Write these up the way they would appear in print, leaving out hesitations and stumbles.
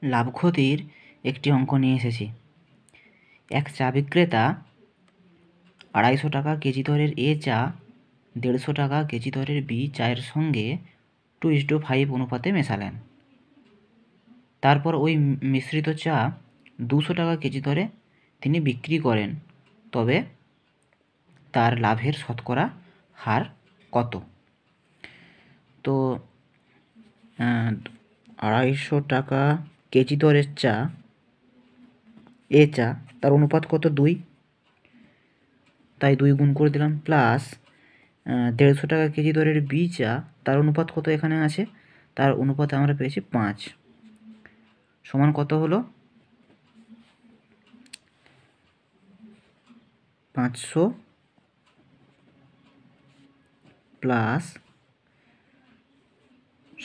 লাভ ক্ষতির একটি অঙ্ক নিয়ে এসেছি। এক চা বিক্রেতা 250 টাকা কেজি দরের এ চা 150 টাকা কেজি দরের বি চায়ের সঙ্গে 2:5 অনুপাতে মেশালেন। তারপর ওই মিশ্রিত চা 200 টাকা কেজি দরে তিনি বিক্রি করেন, তবে তার লাভের শতকরা হার কত? তো 250 টাকা কেজি দরের চা, এ চা, তার অনুপাত কত? 2, তাই 2 গুণ করে দিলাম, প্লাস 150 টাকা কেজি দরের বি চা, তার অনুপাত কত এখানে আছে? তার অনুপাত আমরা পেয়েছি 5, সমান কত হলো? 500 প্লাস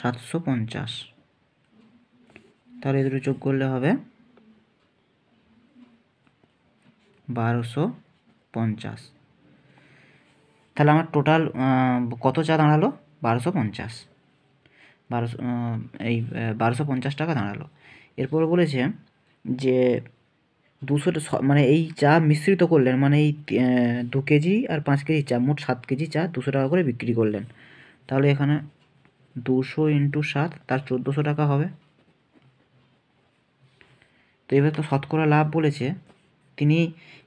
750, তাহলে এই দুটো যোগ করলে হবে 1250। তাহলে আমার টোটাল কত চা দাঁড়ালো? 1250, 1250 টাকা দাঁড়ালো। এরপর বলেছে যে 200 মানে এই চা মিশ্রিত করলেন, মানে এই 2 কেজি আর 5 কেজি চা, মোট 7 কেজি চা 200 টাকা করে বিক্রি করলেন। তাহলে এখানে 200 × 7, তার 1400 টাকা হবে। তো এবার তো শতকরা লাভ বলেছে, তিনি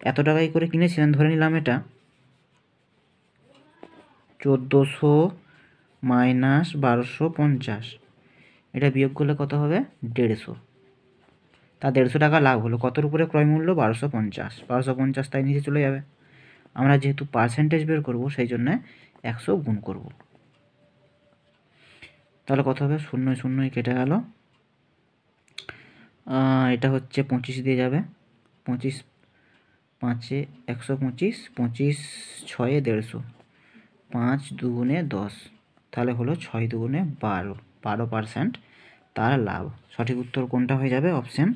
এত টাকায় করে কিনেছিলেন, ধরে নিলাম এটা 1400 মাইনাস 1250, এটা বিয়োগ করলে কত হবে? 150। তা 150 টাকা লাভ হলো। কতর উপরে ক্রয় মূল্য? 1250, 1250 তাই নিচে চলে যাবে। আমরা যেহেতু পার্সেন্টেজ বের করব, সেই জন্যে 100 গুণ করব। তাহলে কত হবে? 0 0 কেটে গেল, এটা হচ্ছে 25 দিয়ে যাবে, 25 5 125, 25 6 150, 5 2 10, তাহলে হলো 6 2 12, 12% তার লাভ। সঠিক উত্তর কোনটা হয়ে যাবে? অপশান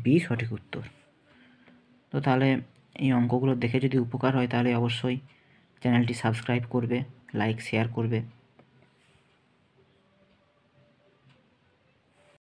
বি সঠিক উত্তর। তো তাহলে এই অঙ্কগুলো দেখে যদি উপকার হয়, তাহলে অবশ্যই চ্যানেলটি সাবস্ক্রাইব করবে, লাইক শেয়ার করবে।